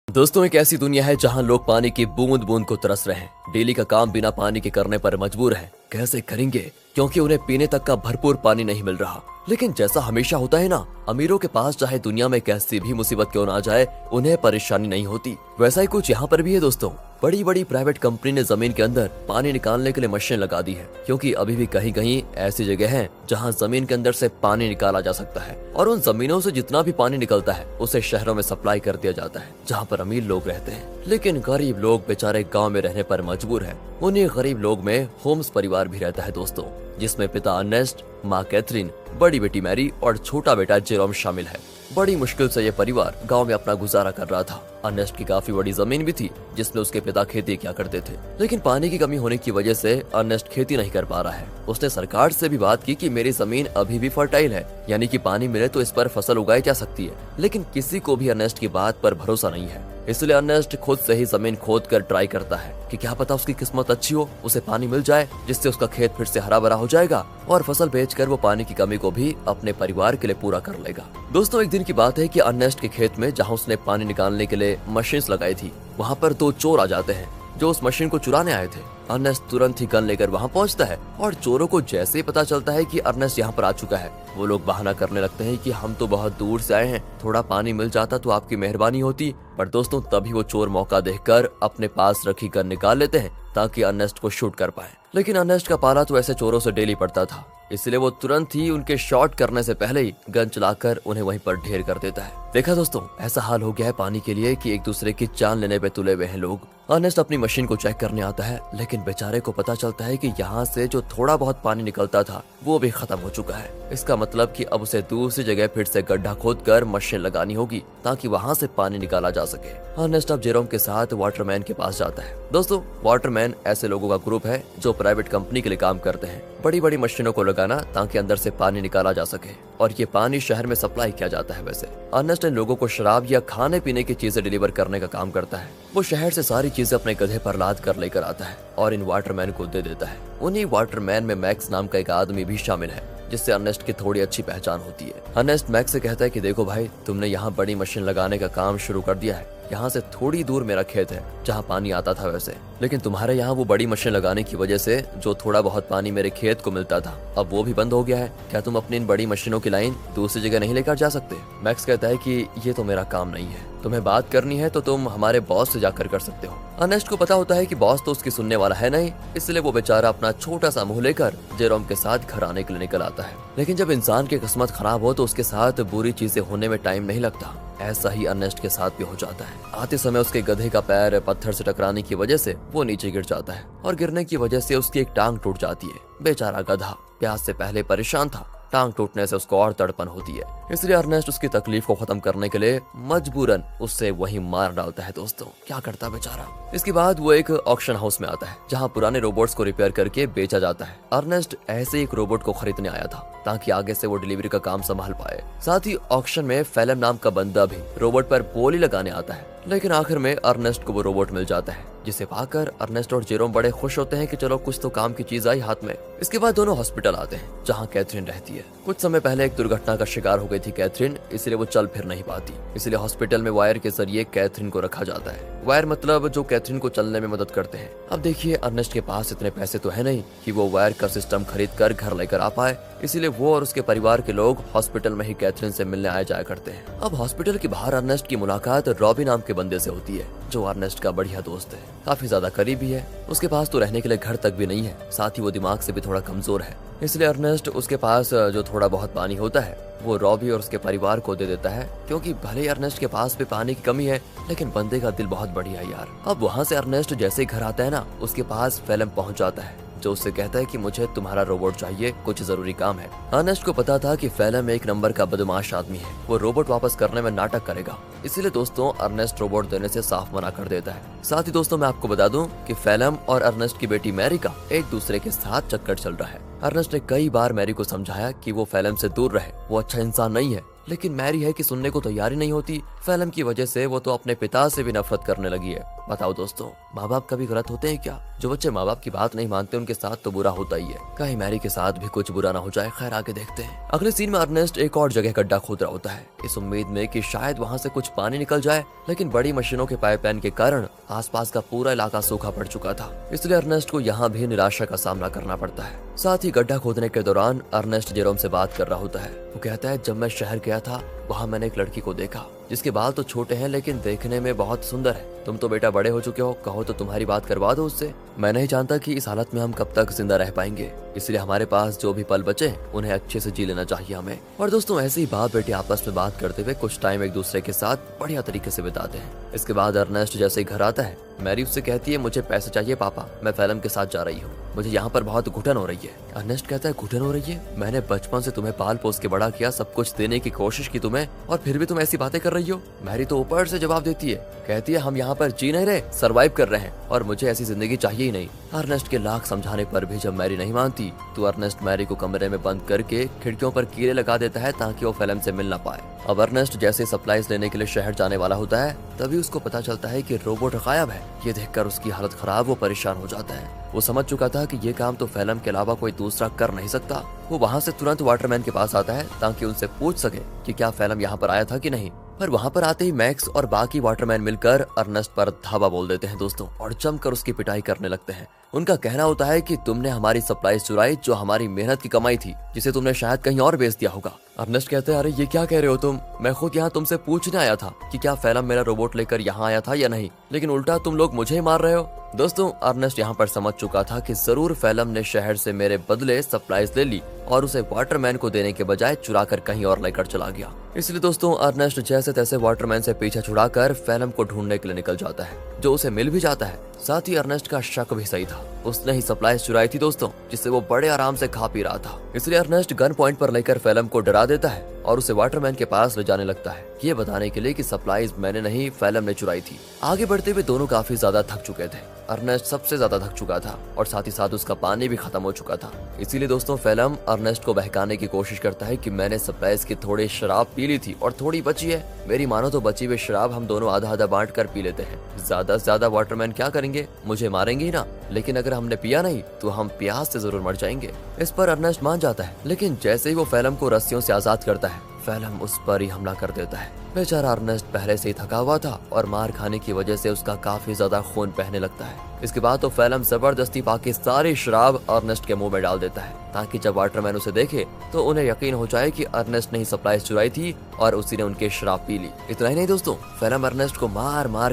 दोस्तों, एक ऐसी दुनिया है जहां लोग पानी की बूंद बूंद को तरस रहे हैं। डेली का काम बिना पानी के करने पर मजबूर हैं। कैसे करेंगे, क्योंकि उन्हें पीने तक का भरपूर पानी नहीं मिल रहा। लेकिन जैसा हमेशा होता है ना, अमीरों के पास चाहे दुनिया में कैसी भी मुसीबत क्यों ना आ जाए, उन्हें परेशानी नहीं होती। वैसा ही कुछ यहाँ पर भी है दोस्तों। बड़ी बड़ी प्राइवेट कंपनी ने जमीन के अंदर पानी निकालने के लिए मशीन लगा दी है, क्योंकि अभी भी कहीं कहीं ऐसी जगह है जहाँ जमीन के अंदर से पानी निकाला जा सकता है। और उन जमीनों से जितना भी पानी निकलता है उसे शहरों में सप्लाई कर दिया जाता है, जहाँ पर अमीर लोग रहते हैं। लेकिन गरीब लोग बेचारे गाँव में रहने पर मजबूर है। उन्हीं गरीब लोग में होम्स परिवार भी रहता है दोस्तों, जिसमें पिता अर्नेस्ट, माँ कैथरीन, बड़ी बेटी मैरी और छोटा बेटा जेरोम शामिल है। बड़ी मुश्किल से ये परिवार गांव में अपना गुजारा कर रहा था। अर्नेस्ट की काफी बड़ी जमीन भी थी, जिसमें उसके पिता खेती किया करते थे। लेकिन पानी की कमी होने की वजह से अर्नेस्ट खेती नहीं कर पा रहा है। उसने सरकार से भी बात की कि मेरी जमीन अभी भी फर्टाइल है, यानी कि पानी मिले तो इस पर फसल उगाई जा सकती है। लेकिन किसी को भी अर्नेस्ट की बात पर भरोसा नहीं है। इसलिए अर्नेस्ट खुद से ही जमीन खोद कर ट्राई करता है कि क्या पता उसकी किस्मत अच्छी हो, उसे पानी मिल जाए, जिससे उसका खेत फिर से हरा भरा हो जाएगा और फसल बेचकर वो पानी की कमी को भी अपने परिवार के लिए पूरा कर लेगा। दोस्तों, एक दिन की बात है कि अर्नेस्ट के खेत में जहाँ उसने पानी निकालने के लिए मशीन लगाई थी, वहाँ पर दो चोर आ जाते हैं जो उस मशीन को चुराने आए थे। अर्नेस्ट तुरंत ही गन लेकर वहाँ पहुँचता है और चोरों को जैसे ही पता चलता है कि अर्नेस्ट यहाँ पर आ चुका है, वो लोग बहाना करने लगते हैं कि हम तो बहुत दूर से आए हैं, थोड़ा पानी मिल जाता तो आपकी मेहरबानी होती। पर दोस्तों, तभी वो चोर मौका देखकर अपने पास रखी गन निकाल लेते हैं ताकि अर्नेस्ट को शूट कर पाए। लेकिन अर्नेस्ट का पाला तो ऐसे चोरों से डेली पड़ता था, इसलिए वो तुरंत ही उनके शॉट करने से पहले ही गन चलाकर उन्हें वहीं पर ढेर कर देता है। देखा दोस्तों, ऐसा हाल हो गया है पानी के लिए कि एक दूसरे की जान लेने पे तुले हुए हैं लोग। अर्नेस्ट अपनी मशीन को चेक करने आता है, लेकिन बेचारे को पता चलता है कि यहाँ से जो थोड़ा बहुत पानी निकलता था वो भी खत्म हो चुका है। इसका मतलब कि अब उसे दूसरी जगह फिर से गड्ढा खोदकर मशीन लगानी होगी ताकि वहाँ से पानी निकाला जा सके। अर्नेस्ट अब जेरोम के साथ वाटरमैन के पास जाता है। दोस्तों, वाटरमैन ऐसे लोगों का ग्रुप है जो प्राइवेट कंपनी के लिए काम करते हैं, बड़ी बड़ी मशीनों को लगाना ताकि अंदर से पानी निकाला जा सके और ये पानी शहर में सप्लाई किया जाता है। वैसे अर्नेस्ट इन लोगों को शराब या खाने पीने की चीजें डिलीवर करने का काम करता है। वो शहर से सारी चीजें अपने गधे पर लाद कर लेकर आता है और इन वाटरमैन को दे देता है। उन्हीं वाटरमैन में मैक्स नाम का एक आदमी भी शामिल है, जिससे अर्नेस्ट की थोड़ी अच्छी पहचान होती है। अर्नेस्ट मैक्स से कहता है कि देखो भाई, तुमने यहाँ बड़ी मशीन लगाने का काम शुरू कर दिया है। यहाँ से थोड़ी दूर मेरा खेत है जहाँ पानी आता था वैसे, लेकिन तुम्हारे यहाँ वो बड़ी मशीन लगाने की वजह से जो थोड़ा बहुत पानी मेरे खेत को मिलता था, अब वो भी बंद हो गया है। क्या तुम अपनी इन बड़ी मशीनों की लाइन दूसरी जगह नहीं लेकर जा सकते? मैक्स कहता है कि ये तो मेरा काम नहीं है, तुम्हें बात करनी है तो तुम हमारे बॉस से जाकर कर सकते हो। अर्नेस्ट को पता होता है कि बॉस तो उसकी सुनने वाला है नहीं, इसलिए वो बेचारा अपना छोटा सा मुंह लेकर जेरोम के साथ घर आने के लिए निकल आता है। लेकिन जब इंसान की किस्मत खराब हो तो उसके साथ बुरी चीजें होने में टाइम नहीं लगता। ऐसा ही अर्नेस्ट के साथ भी हो जाता है। आते समय उसके गधे का पैर पत्थर से टकराने की वजह से वो नीचे गिर जाता है और गिरने की वजह से उसकी एक टांग टूट जाती है। बेचारा गधा प्यास से पहले परेशान था, टांग टूटने से उसको और तड़पन होती है, इसलिए अर्नेस्ट उसकी तकलीफ को खत्म करने के लिए मजबूरन उससे वहीं मार डालता है। दोस्तों, क्या करता बेचारा। इसके बाद वो एक ऑक्शन हाउस में आता है जहां पुराने रोबोट्स को रिपेयर करके बेचा जाता है। अर्नेस्ट ऐसे एक रोबोट को खरीदने आया था ताकि आगे से वो डिलीवरी का काम संभाल पाए। साथ ही ऑक्शन में फेलम नाम का बंदा भी रोबोट पर बोली लगाने आता है, लेकिन आखिर में अर्नेस्ट को वो रोबोट मिल जाता है, जिसे पाकर अर्नेस्ट और जेरोम बड़े खुश होते हैं कि चलो कुछ तो काम की चीज आई हाथ में। इसके बाद दोनों हॉस्पिटल आते हैं जहाँ कैथरीन रहती है। कुछ समय पहले एक दुर्घटना का शिकार हो गई थी कैथरीन, इसलिए वो चल फिर नहीं पाती। इसलिए हॉस्पिटल में वायर के जरिए कैथरीन को रखा जाता है। वायर मतलब जो कैथरीन को चलने में मदद करते हैं। अब देखिए, अर्नेस्ट के पास इतने पैसे तो है नहीं कि वो वायर का सिस्टम खरीद कर घर लेकर आ पाए, इसीलिए वो और उसके परिवार के लोग हॉस्पिटल में ही कैथरीन से मिलने आए जाया करते हैं। अब हॉस्पिटल के बाहर अर्नेस्ट की मुलाकात रॉबी नाम के बंदे से होती है, जो अर्नेस्ट का बढ़िया दोस्त है, काफी ज्यादा करीबी है। उसके पास तो रहने के लिए घर तक भी नहीं है, साथ ही वो दिमाग से भी थोड़ा कमजोर है। इसलिए अर्नेस्ट उसके पास जो थोड़ा बहुत पानी होता है वो रॉबी और उसके परिवार को दे देता है, क्योंकि भले ही अर्नेस्ट के पास भी पानी की कमी है, लेकिन बंदे का दिल बहुत बढ़िया है यार। अब वहाँ से अर्नेस्ट जैसे ही घर आता है ना, उसके पास फेलम पहुँच जाता है, जो उससे कहता है कि मुझे तुम्हारा रोबोट चाहिए, कुछ जरूरी काम है। अर्नेस्ट को पता था कि फेलम एक नंबर का बदमाश आदमी है, वो रोबोट वापस करने में नाटक करेगा, इसीलिए दोस्तों अर्नेस्ट रोबोट देने से साफ मना कर देता है। साथ ही दोस्तों, मैं आपको बता दूं कि फेलम और अर्नेस्ट की बेटी मैरी का एक दूसरे के साथ चक्कर चल रहा है। अर्नेस्ट ने कई बार मैरी को समझाया कि वो फेलम से दूर रहे, वो अच्छा इंसान नहीं है, लेकिन मैरी है कि सुनने को तैयार ही नहीं होती। फिल्म की वजह से वो तो अपने पिता से भी नफरत करने लगी है। बताओ दोस्तों, माँ बाप कभी गलत होते हैं क्या? जो बच्चे माँ बाप की बात नहीं मानते उनके साथ तो बुरा होता ही है। कहीं मैरी के साथ भी कुछ बुरा ना हो जाए। खैर, आगे देखते हैं। अगले सीन में अर्नेस्ट एक और जगह गड्ढा खोद रहा होता है, इस उम्मीद में कि शायद वहाँ से कुछ पानी निकल जाए, लेकिन बड़ी मशीनों के पाइपलाइन के कारण आसपास का पूरा इलाका सूखा पड़ चुका था। इसलिए अर्नेस्ट को यहाँ भी निराशा का सामना करना पड़ता है। साथ ही गड्ढा खोदने के दौरान अर्नेस्ट जेरोम से बात कर रहा होता है। वो कहता है, जब मैं शहर गया था वहाँ मैंने एक लड़की को देखा जिसके बाल तो छोटे हैं लेकिन देखने में बहुत सुंदर है। तुम तो बेटा बड़े हो चुके हो, कहो तो तुम्हारी बात करवा दो उससे। मैं नहीं जानता कि इस हालत में हम कब तक जिंदा रह पाएंगे, इसलिए हमारे पास जो भी पल बचे उन्हें अच्छे से जी लेना चाहिए हमें। और दोस्तों, ऐसे ही बाप बेटे आपस में बात करते हुए कुछ टाइम एक दूसरे के साथ बढ़िया तरीके से बिताते हैं। इसके बाद अर्नेस्ट जैसे ही घर आता है, मैरी उससे कहती है, मुझे पैसे चाहिए पापा, मैं फिल्म के साथ जा रही हूँ, मुझे यहाँ पर बहुत घुटन हो रही है। अर्नेस्ट कहता है, घुटन हो रही है? मैंने बचपन से तुम्हें पाल पोस के बड़ा किया, सब कुछ देने की कोशिश की तुम्हें, और फिर भी तुम ऐसी बातें कर रही हो। मैरी तो ऊपर से जवाब देती है, कहती है, हम यहाँ पर जी नहीं रहे, सर्वाइव कर रहे हैं, और मुझे ऐसी जिंदगी चाहिए ही नहीं। अर्नेस्ट के लाख समझाने पर भी जब मैरी नहीं मानती तो अर्नेस्ट मैरी को कमरे में बंद करके खिड़कियों पर कीड़े लगा देता है ताकि वो फिल्म से मिल ना पाए। अब अर्नेस्ट जैसे सप्लाईज लेने के लिए शहर जाने वाला होता है, तभी उसको पता चलता है कि रोबोट गायब है। ये देखकर उसकी हालत खराब, वो परेशान हो जाता है। वो समझ चुका था कि ये काम तो फिल्म के अलावा कोई दूसरा कर नहीं सकता। वो वहाँ से तुरंत वाटरमैन के पास आता है ताकि उनसे पूछ सके कि क्या फिल्म यहाँ पर आया था कि नहीं। पर वहाँ पर आते ही मैक्स और बाकी वाटरमैन मिलकर अर्नेस्ट पर धावा बोल देते हैं दोस्तों, और जमकर उसकी पिटाई करने लगते हैं। उनका कहना होता है कि तुमने हमारी सप्लाईज चुराई, जो हमारी मेहनत की कमाई थी, जिसे तुमने शायद कहीं और बेच दिया होगा। अर्नेस्ट कहते हैं, अरे ये क्या कह रहे हो तुम? मैं खुद यहाँ तुमसे पूछने आया था कि क्या फिल्म मेरा रोबोट लेकर यहाँ आया था या नहीं, लेकिन उल्टा तुम लोग मुझे ही मार रहे हो। दोस्तों, अर्नेस्ट यहाँ पर समझ चुका था कि जरूर फिल्म ने शहर से मेरे बदले सप्लाईज ले ली और उसे वाटरमैन को देने के बजाय चुरा कर कहीं और लेकर चला गया। इसलिए दोस्तों, अर्नेस्ट जैसे तैसे वाटरमैन से पीछा छुड़ाकर फिल्म को ढूंढने के लिए निकल जाता है, जो उसे मिल भी जाता है। साथ ही अर्नेस्ट का शक भी सही था, उसने ही सप्लाईज चुराई थी दोस्तों, जिससे वो बड़े आराम से खा पी रहा था। इसलिए अर्नेस्ट गन पॉइंट पर लेकर फिल्म को डरा देता है और उसे वाटरमैन के पास ले जाने लगता है, ये बताने के लिए कि सप्लाईज मैंने नहीं, फिल्म ने चुराई थी। आगे बढ़ते हुए दोनों काफी ज्यादा थक चुके थे। अर्नेस्ट सबसे ज्यादा थक चुका था और साथ ही साथ उसका पानी भी खत्म हो चुका था। इसीलिए दोस्तों, फिल्म अर्नेस्ट को बहकाने की कोशिश करता है कि मैंने सप्लाईज की थोड़ी शराब पी ली थी और थोड़ी बची है, मेरी मानो तो बची हुई शराब हम दोनों आधा आधा बांट कर पी लेते हैं। ज्यादा से ज्यादा वाटरमैन क्या करेंगे, मुझे मारेंगे ही ना, लेकिन अगर हमने पिया नहीं तो हम प्यास से जरूर मर जाएंगे। इस पर अर्नेस्ट मान जाता है, लेकिन जैसे ही वो फिल्म को रस्सियों से आजाद करता है, फिल्म उस पर ही हमला कर देता है। बेचारा अर्नेस्ट पहले से ही थका हुआ था और मार खाने की वजह से उसका काफी ज्यादा खून बहने लगता है। इसके बाद तो फिल्म जबरदस्ती पाके सारी शराब अर्नेस्ट के मुंह में डाल देता है, ताकि जब वाटरमैन उसे देखे तो उन्हें यकीन हो जाए कि अर्नेस्ट ने ही सप्लाईज चुराई थी और उसी ने उनकी शराब पी ली। इतना ही नहीं दोस्तों, फिल्म अर्नेस्ट को मार मार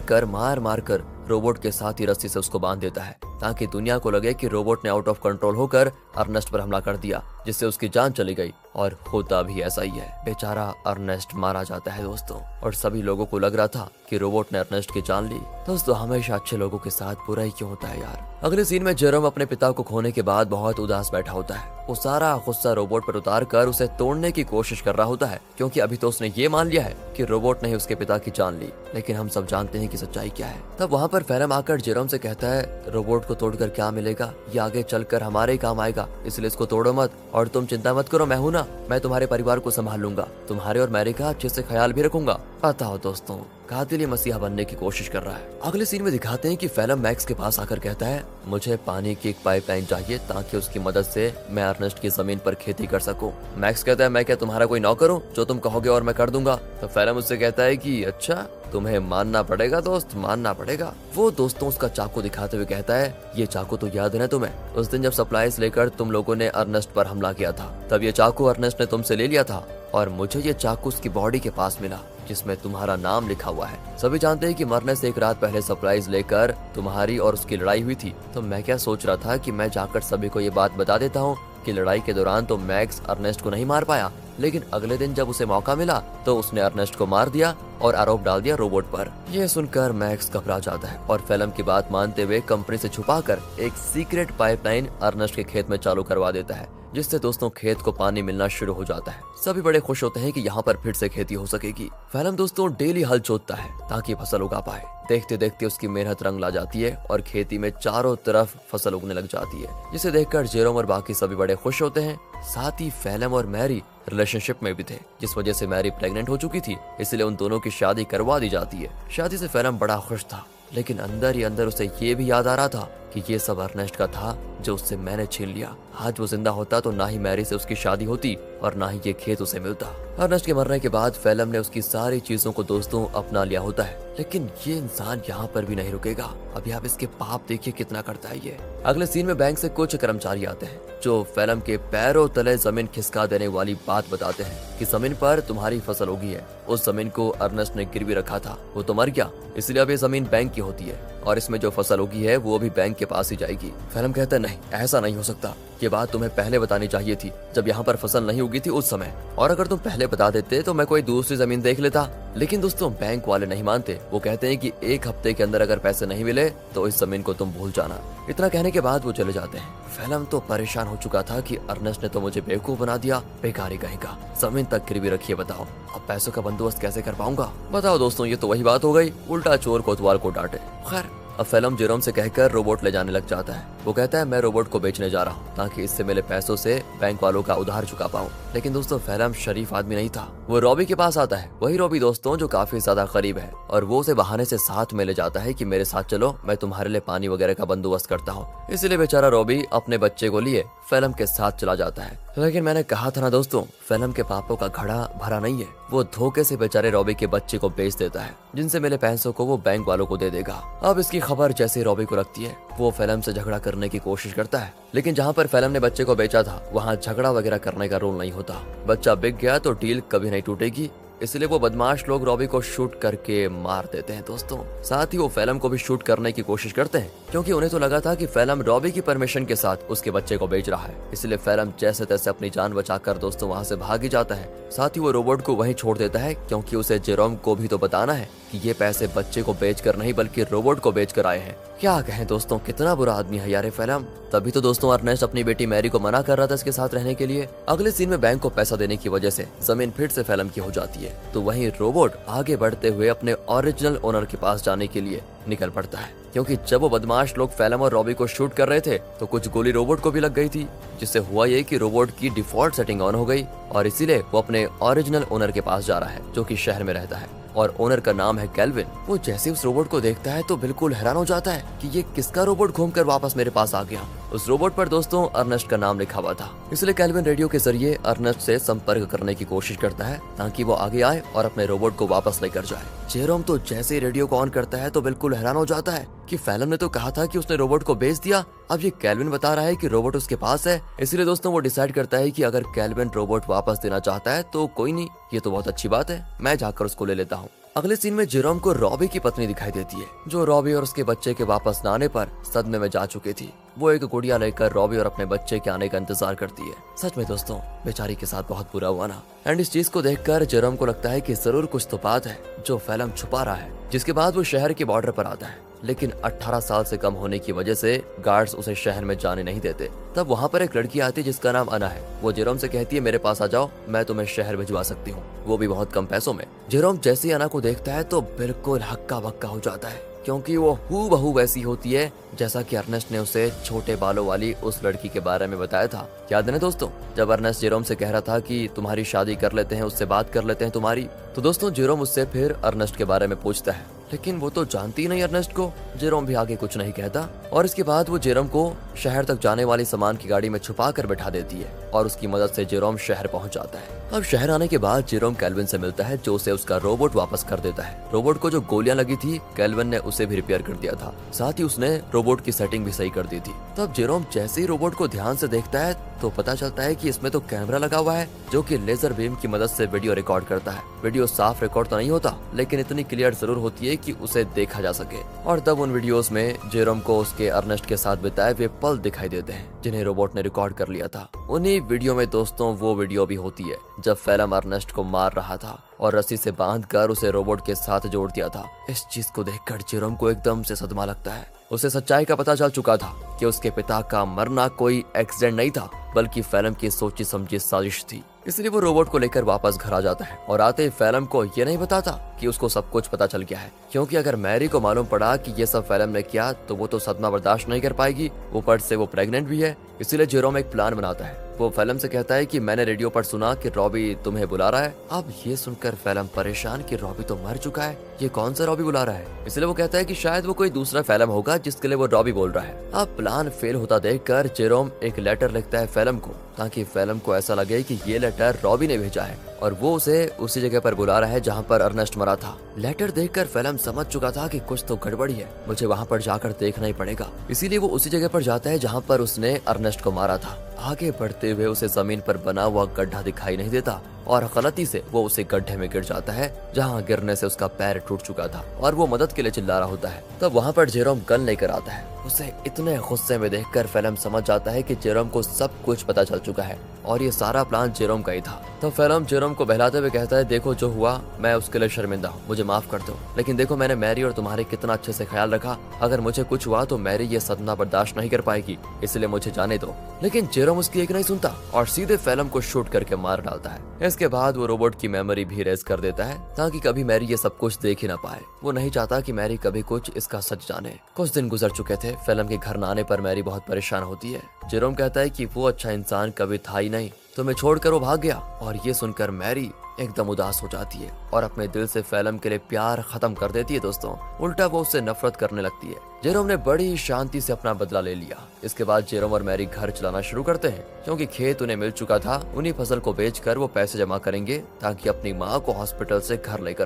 कर रोबोट के साथ ही रस्सी से उसको बांध देता है, ताकि दुनिया को लगे कि रोबोट ने आउट ऑफ कंट्रोल होकर अर्नेस्ट पर हमला कर दिया, जिससे उसकी जान चली गई। और होता भी ऐसा ही है, बेचारा अर्नेस्ट मारा जाता है दोस्तों, और सभी लोगों को लग रहा था कि रोबोट ने अर्नेस्ट की जान ली। दोस्तों, हमेशा अच्छे लोगों के साथ बुरा ही क्यों होता है यार। अगले सीन में जेरोम अपने पिता को खोने के बाद बहुत उदास बैठा होता है। वो सारा गुस्सा रोबोट पर उतार कर उसे तोड़ने की कोशिश कर रहा होता है, क्योंकि अभी तो उसने ये मान लिया है कि रोबोट ने ही उसके पिता की जान ली, लेकिन हम सब जानते हैं कि सच्चाई क्या है। तब वहाँ पर फिल्म आकर जेरोम से कहता है, रोबोट को तोड़कर क्या मिलेगा, ये आगे चलकर हमारे ही काम आएगा, इसलिए इसको तोड़ो मत, और तुम चिंता मत करो, मैं हूं ना, मैं तुम्हारे परिवार को संभाल लूंगा, तुम्हारे और मैरी का अच्छे से ख्याल भी रखूंगा। बताओ दोस्तों, कातिल मसीहा बनने की कोशिश कर रहा है। अगले सीन में दिखाते हैं कि फिल्म मैक्स के पास आकर कहता है, मुझे पानी की एक पाइपलाइन चाहिए ताकि उसकी मदद से मैं अर्नेस्ट की जमीन पर खेती कर सकूं। मैक्स कहता है, मैं क्या तुम्हारा कोई नौकर हूं, जो तुम कहोगे और मैं कर दूंगा। तो फिल्म उससे कहता है कि अच्छा, तुम्हें मानना पड़ेगा दोस्त, मानना पड़ेगा। वो दोस्तों उसका चाकू दिखाते हुए कहता है, ये चाकू तो याद है ना तुम्हें, उस दिन जब सप्लाईज लेकर तुम लोगों ने अर्नेस्ट पर हमला किया था, तब ये चाकू अर्नेस्ट ने तुमसे ले लिया था, और मुझे ये चाकू उसकी बॉडी के पास मिला जिसमें तुम्हारा नाम लिखा हुआ है। सभी जानते हैं कि मरने से एक रात पहले सप्लाईज लेकर तुम्हारी और उसकी लड़ाई हुई थी। तो मैं क्या सोच रहा था कि मैं जाकर सभी को ये बात बता देता हूँ कि लड़ाई के दौरान तो मैक्स अर्नेस्ट को नहीं मार पाया, लेकिन अगले दिन जब उसे मौका मिला तो उसने अर्नेस्ट को मार दिया और आरोप डाल दिया रोबोट पर। यह सुनकर मैक्स घबरा जाता है और फिल्म की बात मानते हुए कंपनी से छुपाकर एक सीक्रेट पाइपलाइन अर्नेस्ट के खेत में चालू करवा देता है, जिससे दोस्तों खेत को पानी मिलना शुरू हो जाता है। सभी बड़े खुश होते हैं कि यहाँ पर फिर से खेती हो सकेगी। फेलम दोस्तों डेली हल जोतता है ताकि फसल उगा पाए। देखते देखते उसकी मेहनत रंग ला जाती है और खेती में चारों तरफ फसल उगने लग जाती है, जिसे देखकर जेरोम और बाकी सभी बड़े खुश होते हैं। साथ ही फेलम और मैरी रिलेशनशिप में भी थे, जिस वजह से मैरी प्रेग्नेंट हो चुकी थी, इसलिए उन दोनों की शादी करवा दी जाती है। शादी से फेलम बड़ा खुश था, लेकिन अंदर ही अंदर उसे ये भी याद आ रहा था कि ये सब अर्नेस्ट का था जो उससे मैंने छीन लिया। आज वो जिंदा होता तो ना ही मैरी से उसकी शादी होती और ना ही ये खेत उसे मिलता। अर्नेस्ट के मरने के बाद फेलम ने उसकी सारी चीजों को दोस्तों अपना लिया होता है, लेकिन ये इंसान यहाँ पर भी नहीं रुकेगा। अभी आप इसके पाप देखिए कितना करता है ये। अगले सीन में बैंक से कुछ कर्मचारी आते हैं जो फेलम के पैरों तले जमीन खिसका देने वाली बात बताते हैं कि जमीन पर तुम्हारी फसल उगी है। उस जमीन को अर्नेस्ट ने गिरवी रखा था, वो तो मर गया, इसलिए अब ये जमीन बैंक की होती है और इसमें जो फसल उगी है वो भी बैंक के पास ही जाएगी। फेलम कहता है नहीं, ऐसा नहीं हो सकता, ये बात तुम्हें पहले बतानी चाहिए थी जब यहाँ पर फसल नहीं उगी थी उस समय, और अगर तुम पहले बता देते तो मैं कोई दूसरी जमीन देख लेता। लेकिन दोस्तों बैंक वाले नहीं मानते, वो कहते हैं कि 1 हफ्ते के अंदर अगर पैसे नहीं मिले तो इस जमीन को तुम भूल जाना। इतना कहने के बाद वो चले जाते हैं। फेलम तो परेशान हो चुका था कि अर्नेस्ट ने तो मुझे बेवकूफ बना दिया, बेकारी कहेगा, जमीन तक गिरवी रखिए, बताओ अब पैसों का बंदोबस्त कैसे कर पाऊंगा। बताओ दोस्तों, ये तो वही बात हो गई, उल्टा चोर कोतवाल को डांटे। खैर अब फेलम जेरोम से कहकर रोबोट ले जाने लग जाता है। वो कहता है मैं रोबोट को बेचने जा रहा हूँ ताकि इससे मिले पैसों से बैंक वालों का उधार चुका पाऊँ। लेकिन दोस्तों फेलम शरीफ आदमी नहीं था। वो रॉबी के पास आता है, वही रॉबी दोस्तों जो काफी ज्यादा करीब है, और वो उसे बहाने से साथ में ले जाता है कि मेरे साथ चलो, मैं तुम्हारे लिए पानी वगैरह का बंदोबस्त करता हूँ। इसीलिए बेचारा रॉबी अपने बच्चे को लिए फेलम के साथ चला जाता है। लेकिन मैंने कहा था ना दोस्तों, फेलम के पापों का घड़ा भरा नहीं है। वो धोखे से बेचारे रॉबी के बच्चे को बेच देता है, जिनसे मिले पैसों को वो बैंक वालों को दे देगा। अब इसकी खबर जैसे रॉबी को लगती है, वो फेलम से झगड़ा करने की कोशिश करता है, लेकिन जहाँ पर फेलम ने बच्चे को बेचा था वहाँ झगड़ा वगैरह करने का रूल नहीं होता। बच्चा बिक गया तो डील कभी नहीं टूटेगी, इसलिए वो बदमाश लोग रॉबी को शूट करके मार देते हैं दोस्तों। साथ ही वो फेलम को भी शूट करने की कोशिश करते हैं, क्योंकि उन्हें तो लगा था कि फेलम रॉबी की परमिशन के साथ उसके बच्चे को बेच रहा है। इसलिए फेलम जैसे तैसे अपनी जान बचाकर दोस्तों वहाँ से भाग ही जाता है। साथ ही वो रोबोट को वहीं छोड़ देता है, क्योंकि उसे जेरोम को भी तो बताना है कि ये पैसे बच्चे को बेचकर नहीं बल्कि रोबोट को बेचकर आए हैं। क्या कहें दोस्तों, कितना बुरा आदमी है यार फेलम। तभी तो दोस्तों अर्नेस्ट अपनी बेटी मैरी को मना कर रहा था इसके साथ रहने के लिए। अगले सीन में बैंक को पैसा देने की वजह से जमीन फिर से फेलम की हो जाती है, तो वहीं रोबोट आगे बढ़ते हुए अपने ओरिजिनल ओनर के पास जाने के लिए निकल पड़ता है, क्योंकि जब वो बदमाश लोग फेलम और रॉबी को शूट कर रहे थे तो कुछ गोली रोबोट को भी लग गई थी, जिससे हुआ ये कि रोबोट की डिफॉल्ट सेटिंग ऑन हो गई और इसीलिए वो अपने ओरिजिनल ओनर के पास जा रहा है जो कि शहर में रहता है और ओनर का नाम है कैल्विन। वो जैसे उस रोबोट को देखता है तो बिल्कुल हैरान हो जाता है कि ये किसका रोबोट घूमकर वापस मेरे पास आ गया। उस रोबोट पर दोस्तों अर्नेस्ट का नाम लिखा हुआ था, इसलिए कैल्विन रेडियो के जरिए अर्नेस्ट से संपर्क करने की कोशिश करता है ताकि वो आगे आए और अपने रोबोट को वापस लेकर जाए। जेरोम तो जैसे ही रेडियो को ऑन करता है तो बिल्कुल हैरान हो जाता है कि फेलम ने तो कहा था कि उसने रोबोट को बेच दिया, अब ये कैल्विन बता रहा है कि रोबोट उसके पास है। इसलिए दोस्तों वो डिसाइड करता है कि अगर कैल्विन रोबोट वापस देना चाहता है तो कोई नहीं, ये तो बहुत अच्छी बात है, मैं जाकर उसको ले लेता हूँ। अगले सीन में जेरोम को रॉबी की पत्नी दिखाई देती है, जो रॉबी और उसके बच्चे के वापस न आने पर सदमे में जा चुकी थी। वो एक गुड़िया लेकर रॉबी और अपने बच्चे के आने का इंतजार करती है। सच में दोस्तों बेचारी के साथ बहुत बुरा हुआ ना। एंड इस चीज को देखकर जेरोम को लगता है कि जरूर कुछ तो बात है जो फेलम छुपा रहा है। जिसके बाद वो शहर के बॉर्डर पर आता है, लेकिन 18 साल से कम होने की वजह से गार्ड्स उसे शहर में जाने नहीं देते। तब वहाँ पर एक लड़की आती है जिसका नाम अना है। वो जेरोम से कहती है मेरे पास आ जाओ, मैं तुम्हें शहर भिजवा सकती हूँ, वो भी बहुत कम पैसों में। जेरोम जैसे ही अना को देखता है तो बिल्कुल हक्का बक्का हो जाता है, क्योंकि वो हूबहू वैसी होती है जैसा कि अर्नेस्ट ने उसे छोटे बालों वाली उस लड़की के बारे में बताया था। याद है ना दोस्तों, जब अर्नेस्ट जेरोम से कह रहा था कि तुम्हारी शादी कर लेते हैं, उससे बात कर लेते हैं तुम्हारी, तो दोस्तों जेरोम उससे फिर अर्नेस्ट के बारे में पूछता है, लेकिन वो तो जानती नहीं अर्नेस्ट को। जेरोम भी आगे कुछ नहीं कहता और इसके बाद वो जेरोम को शहर तक जाने वाली सामान की गाड़ी में छुपा कर बैठा देती है और उसकी मदद से जेरोम शहर पहुंच जाता है। अब शहर आने के बाद जेरोम कैल्विन से मिलता है, जो उसे उसका रोबोट वापस कर देता है। रोबोट को जो गोलियां लगी थी कैल्विन ने उसे भी रिपेयर कर दिया था, साथ ही उसने रोबोट की सेटिंग भी सही कर दी थी। तब जेरोम जैसे ही रोबोट को ध्यान से देखता है तो पता चलता है कि इसमें तो कैमरा लगा हुआ है जो कि लेजर बीम की मदद से वीडियो रिकॉर्ड करता है। वीडियो साफ रिकॉर्ड तो नहीं होता, लेकिन इतनी क्लियर जरूर होती है कि उसे देखा जा सके। और तब उन वीडियोस में जेरोम को उसके अर्नेस्ट के साथ बिताए हुए पल दिखाई देते हैं जिन्हें रोबोट ने रिकॉर्ड कर लिया था। उन्हीं वीडियो में दोस्तों वो वीडियो भी होती है जब फेलम अर्नेस्ट को मार रहा था और रस्सी से बांधकर उसे रोबोट के साथ जोड़ दिया था। इस चीज को देखकर जेरोम को एकदम से सदमा लगता है। उसे सच्चाई का पता चल चुका था कि उसके पिता का मरना कोई एक्सीडेंट नहीं था बल्कि फेलम की सोची समझी साजिश थी। इसलिए वो रोबोट को लेकर वापस घर आ जाता है और आते ही फेलम को ये नहीं बताता कि उसको सब कुछ पता चल गया है, क्योंकि अगर मैरी को मालूम पड़ा कि ये सब फेलम ने किया तो वो तो सदमा बर्दाश्त नहीं कर पाएगी। ऊपर से वो प्रेग्नेंट भी है। इसीलिए जेरोम एक प्लान बनाता है। वो फेलम से कहता है कि मैंने रेडियो पर सुना कि रॉबी तुम्हें बुला रहा है। अब ये सुनकर फेलम परेशान कि रॉबी तो मर चुका है, ये कौन सा रॉबी बुला रहा है। इसलिए वो कहता है कि शायद वो कोई दूसरा फेलम होगा जिसके लिए वो रॉबी बोल रहा है। अब प्लान फेल होता देखकर जेरोम एक लेटर लिखता है फेलम को, ताकि फेलम को ऐसा लगे कि ये लेटर रॉबी ने भेजा है और वो उसे उसी जगह पर बुला रहा है जहाँ पर अर्नेस्ट मरा था। लेटर देखकर फेलम समझ चुका था कि कुछ तो गड़बड़ी है, मुझे वहाँ पर जाकर देखना ही पड़ेगा। इसीलिए वो उसी जगह पर जाता है जहाँ पर उसने अर्नेस्ट को मारा था। आगे बढ़ते हुए उसे जमीन पर बना हुआ गड्ढा दिखाई नहीं देता और गलती से वो उसे गड्ढे में गिर जाता है जहाँ गिरने से उसका पैर टूट चुका था और वो मदद के लिए चिल्ला रहा होता है। तब वहाँ पर जेरोम गन लेकर आता है। उसे इतने गुस्से में देखकर फेलम समझ जाता है कि जेरोम को सब कुछ पता चल चुका है और ये सारा प्लान जेरोम का ही था। तब फेलम जेरोम को बहलाते हुए कहता है, देखो जो हुआ मैं उसके लिए शर्मिंदा हूँ, मुझे माफ कर दो, लेकिन देखो मैंने मैरी और तुम्हारे कितना अच्छे से ख्याल रखा। अगर मुझे कुछ हुआ तो मैरी ये सदमा बर्दाश्त नहीं कर पाएगी, इसलिए मुझे जाने दो। लेकिन जेरोम उसकी एक नहीं सुनता और सीधे फेलम को शूट करके मार डालता है। इसके बाद वो रोबोट की मेमोरी भी रेज कर देता है ताकि कभी मैरी ये सब कुछ देख ही ना पाए। वो नहीं चाहता कि मैरी कभी कुछ इसका सच जाने। कुछ दिन गुजर चुके थे। फेलम के घर न आने पर मैरी बहुत परेशान होती है। जेरोम कहता है कि वो अच्छा इंसान कभी था ही नहीं, तुम्हें छोड़कर वो भाग गया। और ये सुनकर मैरी एकदम उदास हो जाती है और अपने दिल से फेलम के लिए प्यार खत्म कर देती है। दोस्तों उल्टा वो उससे नफरत करने लगती है। जेरोम ने बड़ी शांति से अपना बदला ले लिया। इसके बाद जेरोम और मैरी घर चलाना शुरू करते हैं, क्योंकि खेत उन्हें मिल चुका था। उन्हीं फसल को बेचकर वो पैसे जमा करेंगे ताकि अपनी माँ को हॉस्पिटल से घर लेकर